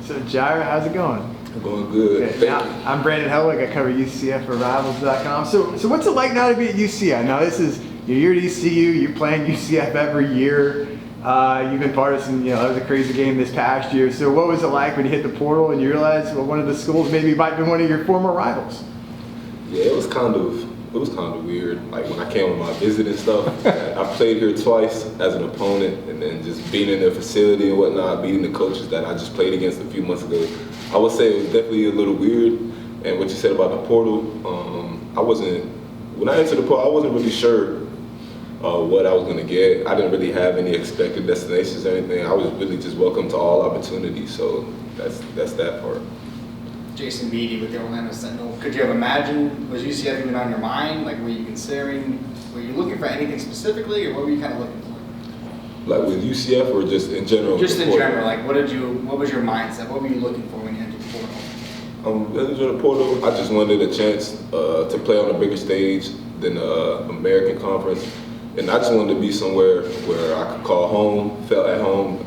So, Jireh, how's it going? I'm going good. Okay, I'm Brandon Helwig. I cover UCF for Rivals.com. So what's it like now to be at UCF? Now, you're at ECU. You're playing UCF every year. You've been part of some, that was a crazy game this past year. So what was it like when you hit the portal and you realized, well, one of the schools maybe might be one of your former rivals? Yeah, it was kind of weird. Like when I came on my visit and stuff, I played here twice as an opponent, and then just being in their facility and whatnot, beating the coaches that I just played against a few months ago. I would say it was definitely a little weird. And what you said about the portal, when I entered the portal, I wasn't really sure what I was going to get. I didn't really have any expected destinations or anything. I was really just welcome to all opportunities. So that's that part. Jason Beatty with the Orlando Sentinel. Could you have imagined, was UCF even on your mind? Like, were you looking for anything specifically, or what were you kind of looking for? Like with UCF or just in general? Just in general, like what was your mindset? What were you looking for when you entered the portal? Entering the portal, I just wanted a chance to play on a bigger stage than the American Conference. And I just wanted to be somewhere where I could call home, felt at home,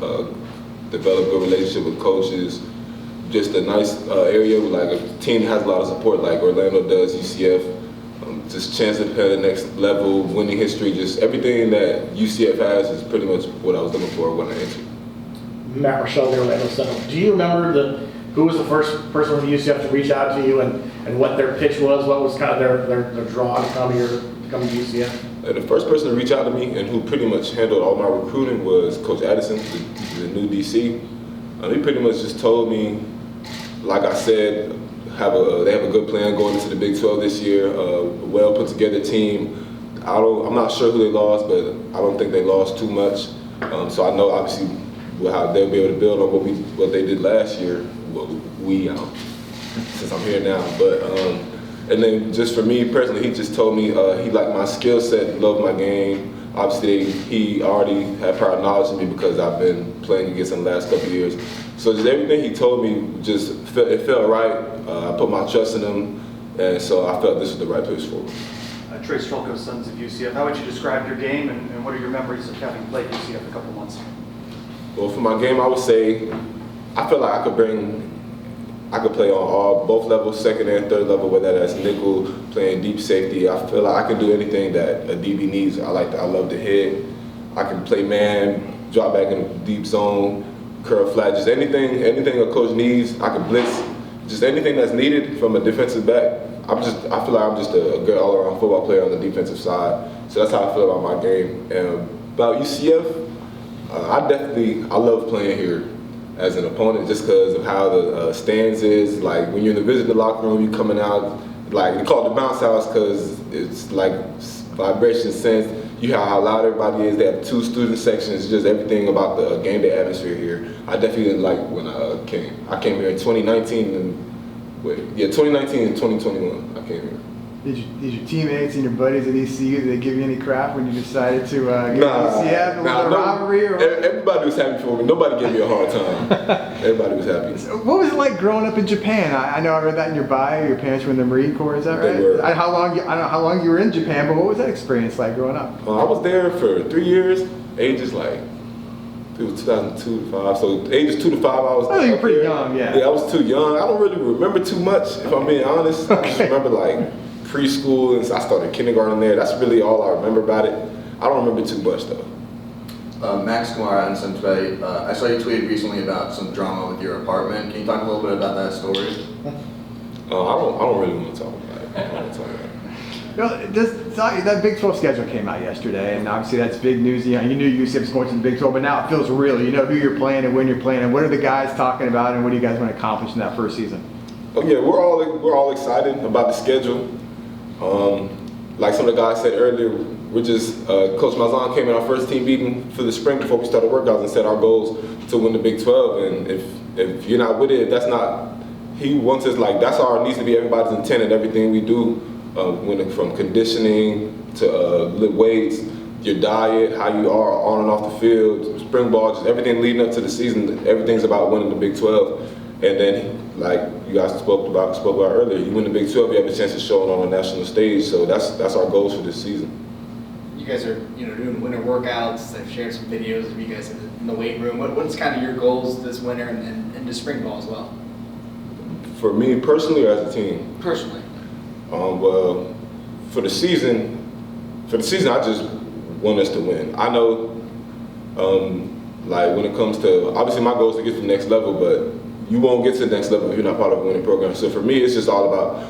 develop a good relationship with coaches. Just a nice area with like a team that has a lot of support like Orlando does, UCF. Just chance to play the next level, winning history, just everything that UCF has is pretty much what I was looking for when I entered. Matt Rochelle, the Orlando Sentinel. Do you remember who was the first person from UCF to reach out to you and what their pitch was? What was kind of their draw to come to UCF? The first person to reach out to me and who pretty much handled all my recruiting was Coach Addison, the new DC. He pretty much just told me, like I said, they have a good plan going into the Big 12 this year, a well put together team. I'm not sure who they lost, but I don't think they lost too much. So I know obviously how they'll be able to build on what they did last year. Since I'm here now, but and then just for me personally, he just told me he liked my skill set, loved my game. Obviously, he already had prior knowledge of me because I've been playing against him the last couple of years. So just everything he told me it felt right. I put my trust in him, and so I felt this was the right place for me. Trey Strelko, Sons of UCF. How would you describe your game, and what are your memories of having played UCF a couple months? Well, for my game, I would say I feel like I could play on both levels, second and third level, whether that's nickel, playing deep safety. I feel like I can do anything that a DB needs. I love to hit. I can play man, drop back in the deep zone, curl flat, just anything a coach needs. I can blitz, just anything that's needed from a defensive back. I feel like I'm just a good all-around football player on the defensive side. So that's how I feel about my game. And about UCF, I love playing here as an opponent just because of how the stands is. Like when you're in the visitor locker room, you're coming out, like we call it the bounce house because it's like vibration sense. You hear how loud everybody is. They have 2 student sections, just everything about the game day atmosphere here. I definitely didn't like when I came. I came here in 2019 and 2019 and 2021 I came here. Did your teammates and your buddies at ECU, did they give you any crap when you decided to get UCF? Was there a rivalry? Everybody was happy for me. Nobody gave me a hard time. Everybody was happy. So what was it like growing up in Japan? I know I read that in your bio. Your parents were in the Marine Corps. Is that right? They were. I don't know how long you were in Japan, but what was that experience like growing up? I was there for 3 years, ages like it was 2002 to 5. So ages 2 to 5, I was. Oh, you're pretty young, yeah. Yeah, I was too young. I don't really remember too much, if I'm being honest. I just remember like preschool, and I started kindergarten there. That's really all I remember about it. I don't remember too much though. Max Kumar and Senpai, I saw you tweet recently about some drama with your apartment. Can you talk a little bit about that story? I don't really want to talk about it. I don't want to talk about it. That Big 12 schedule came out yesterday, and obviously that's big news. You knew UCF was going to the Big 12, but now it feels real. You know who you're playing and when you're playing, and what are the guys talking about, and what do you guys want to accomplish in that first season? Oh yeah, we're all excited about the schedule. Like some of the guys said earlier, we're just Coach Malzahn came in our first team meeting for the spring before we started workouts and set our goals to win the Big 12. And if you're not with it, he wants us like that's our needs to be everybody's intent in everything we do. From conditioning to lift weights, your diet, how you are on and off the field, spring ball, just everything leading up to the season. Everything's about winning the Big 12. And then, like you guys spoke about earlier, you win the Big 12, you have a chance to show it on a national stage. So that's our goals for this season. you guys are, doing winter workouts. I've shared some videos of you guys in the weight room. What's kind of your goals this winter and into spring ball as well? For me personally, or as a team? Personally. Well, for the season, I just want us to win. I know, like when it comes to, obviously my goal is to get to the next level, but you won't get to the next level if you're not part of a winning program. So for me, it's just all about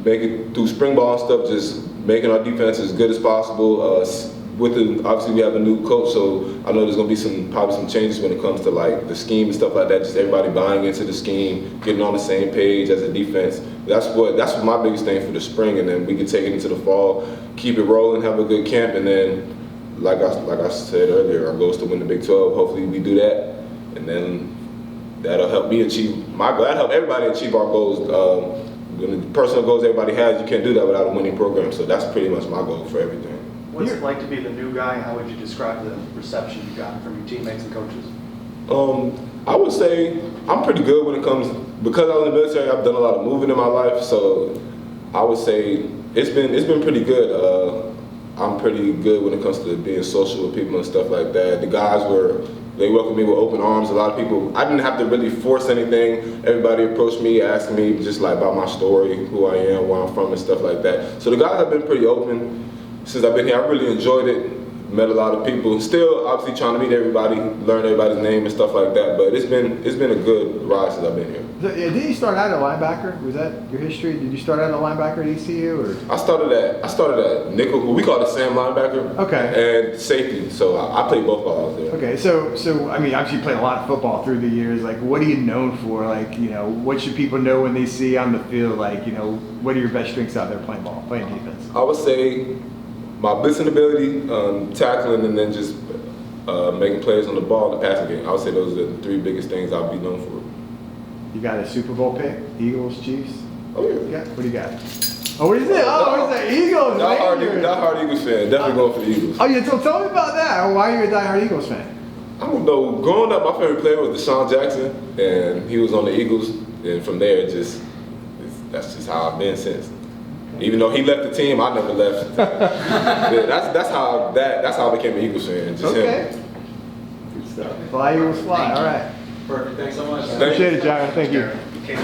making through spring ball and stuff, just making our defense as good as possible. Obviously we have a new coach, so I know there's gonna be probably some changes when it comes to like the scheme and stuff like that. Just everybody buying into the scheme, getting on the same page as a defense. That's what my biggest thing for the spring, and then we can take it into the fall, keep it rolling, have a good camp, and then like I said earlier, our goal is to win the Big 12. Hopefully we do that, and then that'll help me that'll help everybody achieve our goals. The personal goals everybody has, you can't do that without a winning program. So that's pretty much my goal for everything. What's it like to be the new guy? How would you describe the reception you got from your teammates and coaches? I would say I'm pretty good when it comes, because I was in the military, I've done a lot of moving in my life, so I would say it's been pretty good. I'm pretty good when it comes to being social with people and stuff like that. The guys they welcomed me with open arms. A lot of people, I didn't have to really force anything. Everybody approached me, asking me just like about my story, who I am, where I'm from and stuff like that. So the guys have been pretty open since I've been here. I really enjoyed it. Met a lot of people. Still obviously trying to meet everybody, learn everybody's name and stuff like that. But it's been a good ride since I've been here. So, yeah, did you start out at linebacker? Was that your history? Did you start out at linebacker at ECU, or? I started at nickel. Well, we call it Sam linebacker. Okay. And safety. So I played both balls there. Okay, so I mean, obviously you played a lot of football through the years. Like, what are you known for? Like, what should people know when they see you on the field? Like, what are your best strengths out there playing defense? I would say my blitzing ability, tackling, and then just making plays on the ball in the passing game. I would say those are the three biggest things I'll be known for. You got a Super Bowl pick? Eagles, Chiefs? Oh yeah. What do you got? Oh, what is it? Oh, what is that? Eagles. Die-hard Eagles fan. Definitely going for the Eagles. Oh yeah, so tell me about that. Why are you a die-hard Eagles fan? I don't know. Growing up, my favorite player was Deshaun Jackson, and he was on the Eagles. And from there, that's just how I've been since. Even though he left the team, I never left. Yeah, that's how I became an Eagles fan. Just him. Good stuff. Fly Eagles fly. All right. Perfect. Thanks so much. Appreciate it, Jireh. Thank you. Okay.